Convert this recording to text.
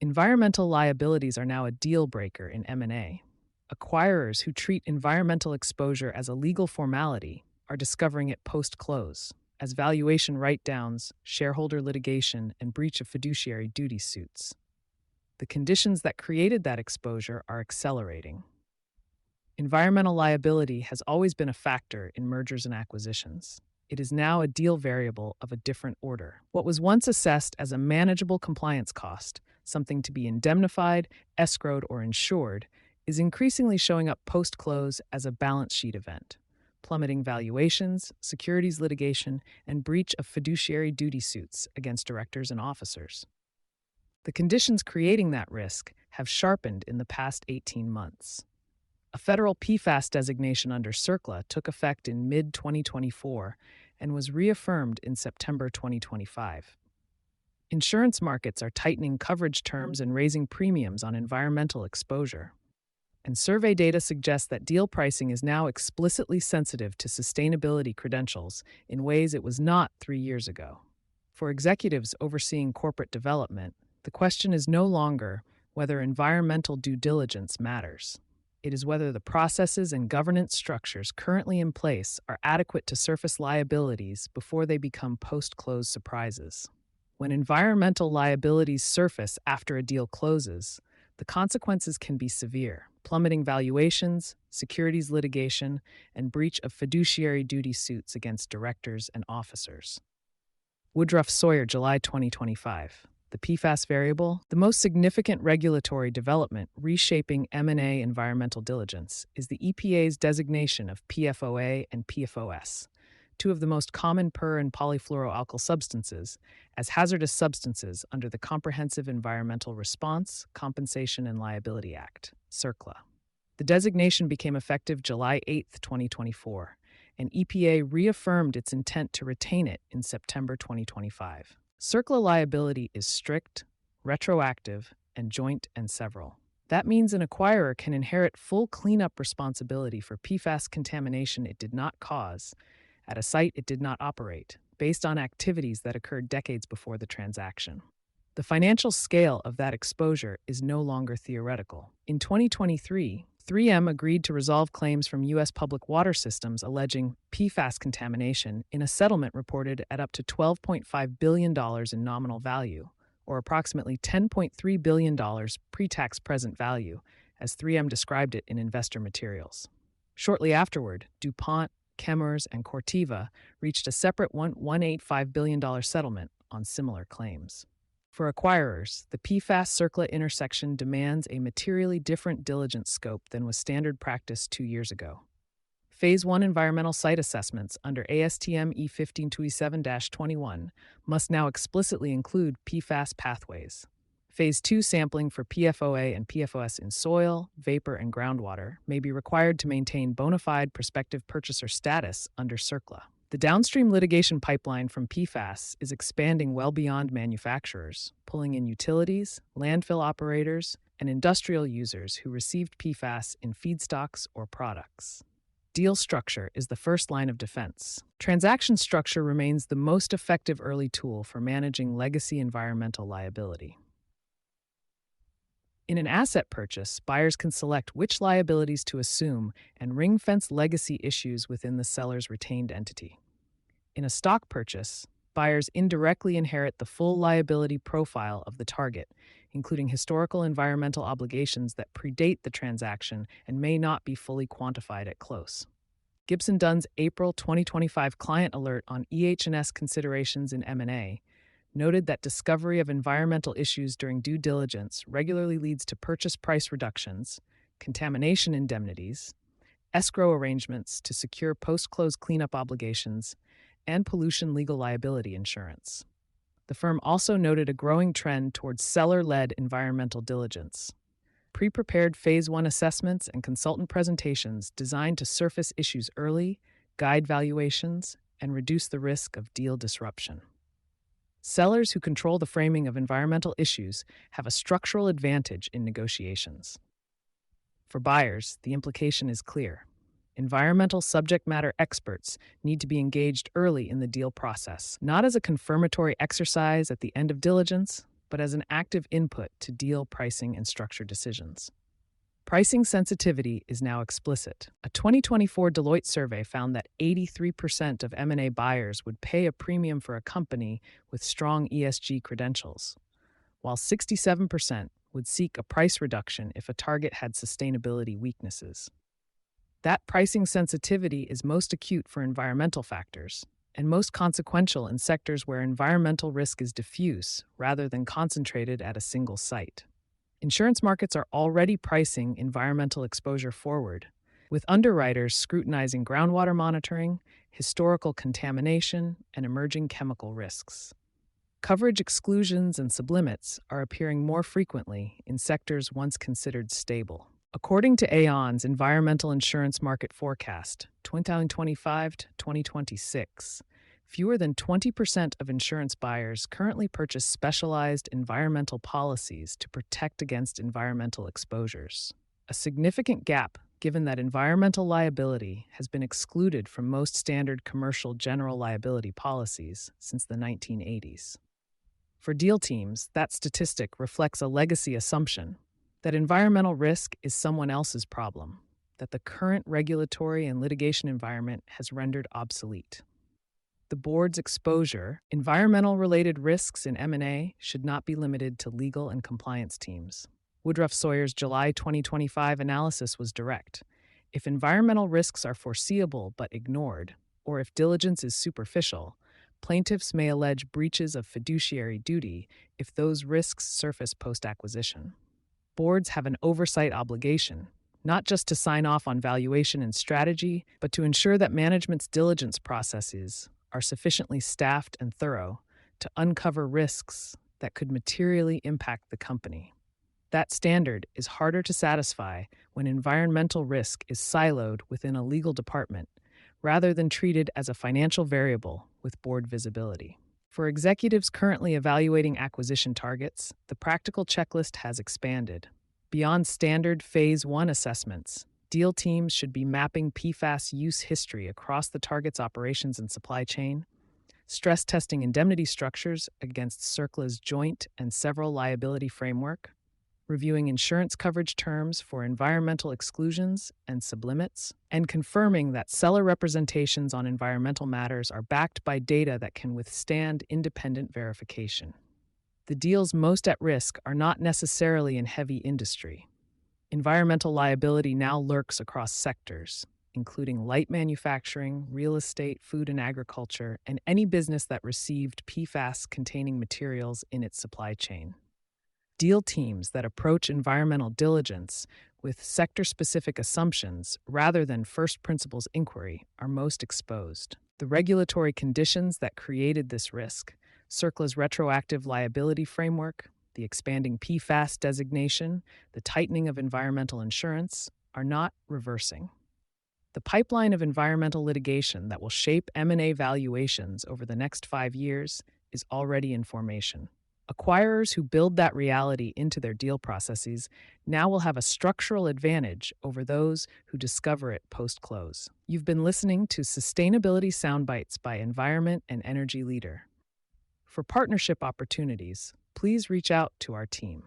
Environmental liabilities are now a deal breaker in M&A. Acquirers who treat environmental exposure as a legal formality are discovering it post-close, as valuation write-downs, shareholder litigation, and breach of fiduciary duty suits. The conditions that created that exposure are accelerating. Environmental liability has always been a factor in mergers and acquisitions. It is now a deal variable of a different order. What was once assessed as a manageable compliance cost, something to be indemnified, escrowed, or insured, is increasingly showing up post-close as a balance sheet event, plummeting valuations, securities litigation, and breach of fiduciary duty suits against directors and officers. The conditions creating that risk have sharpened in the past 18 months. A federal PFAS designation under CERCLA took effect in mid-2024 and was reaffirmed in September 2025. Insurance markets are tightening coverage terms and raising premiums on environmental exposure. And survey data suggests that deal pricing is now explicitly sensitive to sustainability credentials in ways it was not 3 years ago. For executives overseeing corporate development, the question is no longer whether environmental due diligence matters. It is whether the processes and governance structures currently in place are adequate to surface liabilities before they become post-close surprises. When environmental liabilities surface after a deal closes, the consequences can be severe, plummeting valuations, securities litigation, and breach of fiduciary duty suits against directors and officers. Woodruff Sawyer, July 2025. The PFAS variable, the most significant regulatory development reshaping M&A environmental diligence, is the EPA's designation of PFOA and PFOS, two of the most common per- and polyfluoroalkyl substances, as hazardous substances under the Comprehensive Environmental Response, Compensation, and Liability Act, CERCLA. The designation became effective July 8, 2024, and EPA reaffirmed its intent to retain it in September 2025. CERCLA liability is strict, retroactive, and joint and several. That means an acquirer can inherit full cleanup responsibility for PFAS contamination it did not cause at a site it did not operate, based on activities that occurred decades before the transaction. The financial scale of that exposure is no longer theoretical. In 2023, 3M agreed to resolve claims from U.S. public water systems alleging PFAS contamination in a settlement reported at up to $12.5 billion in nominal value, or approximately $10.3 billion pre-tax present value, as 3M described it in investor materials. Shortly afterward, DuPont, Chemours, and Corteva reached a separate $1.85 billion settlement on similar claims. For acquirers, the PFAS-CERCLA intersection demands a materially different diligence scope than was standard practice 2 years ago. Phase 1 environmental site assessments under ASTM E1527-21 must now explicitly include PFAS pathways. Phase 2 sampling for PFOA and PFOS in soil, vapor, and groundwater may be required to maintain bona fide prospective purchaser status under CERCLA. The downstream litigation pipeline from PFAS is expanding well beyond manufacturers, pulling in utilities, landfill operators, and industrial users who received PFAS in feedstocks or products. Deal structure is the first line of defense. Transaction structure remains the most effective early tool for managing legacy environmental liability. In an asset purchase, buyers can select which liabilities to assume and ring-fence legacy issues within the seller's retained entity. In a stock purchase, buyers indirectly inherit the full liability profile of the target, including historical environmental obligations that predate the transaction and may not be fully quantified at close. Gibson Dunn's April 2025 client alert on EH&S considerations in M&A noted that discovery of environmental issues during due diligence regularly leads to purchase price reductions, contamination indemnities, escrow arrangements to secure post-close cleanup obligations, and pollution legal liability insurance. The firm also noted a growing trend towards seller-led environmental diligence. Pre-prepared Phase 1 assessments and consultant presentations designed to surface issues early, guide valuations, and reduce the risk of deal disruption. Sellers who control the framing of environmental issues have a structural advantage in negotiations. For buyers, the implication is clear. Environmental subject matter experts need to be engaged early in the deal process, not as a confirmatory exercise at the end of diligence, but as an active input to deal pricing and structure decisions. Pricing sensitivity is now explicit. A 2024 Deloitte survey found that 83% of M&A buyers would pay a premium for a company with strong ESG credentials, while 67% would seek a price reduction if a target had sustainability weaknesses. That pricing sensitivity is most acute for environmental factors and most consequential in sectors where environmental risk is diffuse rather than concentrated at a single site. Insurance markets are already pricing environmental exposure forward, with underwriters scrutinizing groundwater monitoring, historical contamination, and emerging chemical risks. Coverage exclusions and sublimits are appearing more frequently in sectors once considered stable. According to Aon's Environmental Insurance Market Forecast, 2025 to 2026, fewer than 20% of insurance buyers currently purchase specialized environmental policies to protect against environmental exposures. A significant gap, given that environmental liability has been excluded from most standard commercial general liability policies since the 1980s. For deal teams, that statistic reflects a legacy assumption that environmental risk is someone else's problem, that the current regulatory and litigation environment has rendered obsolete. The board's exposure, environmental-related risks in M&A should not be limited to legal and compliance teams. Woodruff Sawyer's July 2025 analysis was direct. If environmental risks are foreseeable but ignored, or if diligence is superficial, plaintiffs may allege breaches of fiduciary duty if those risks surface post-acquisition. Boards have an oversight obligation, not just to sign off on valuation and strategy, but to ensure that management's diligence processes are sufficiently staffed and thorough to uncover risks that could materially impact the company. That standard is harder to satisfy when environmental risk is siloed within a legal department rather than treated as a financial variable with board visibility. For executives currently evaluating acquisition targets, the practical checklist has expanded. Beyond standard Phase 1 assessments, deal teams should be mapping PFAS use history across the target's operations and supply chain, stress testing indemnity structures against CERCLA's joint and several liability framework, reviewing insurance coverage terms for environmental exclusions and sublimits, and confirming that seller representations on environmental matters are backed by data that can withstand independent verification. The deals most at risk are not necessarily in heavy industry. Environmental liability now lurks across sectors, including light manufacturing, real estate, food and agriculture, and any business that received PFAS-containing materials in its supply chain. Deal teams that approach environmental diligence with sector-specific assumptions rather than first principles inquiry are most exposed. The regulatory conditions that created this risk, CERCLA's retroactive liability framework, the expanding PFAS designation, the tightening of environmental insurance, are not reversing. The pipeline of environmental litigation that will shape M&A valuations over the next 5 years is already in formation. Acquirers who build that reality into their deal processes now will have a structural advantage over those who discover it post-close. You've been listening to Sustainability Soundbites by Environment+Energy Leader. For partnership opportunities, please reach out to our team.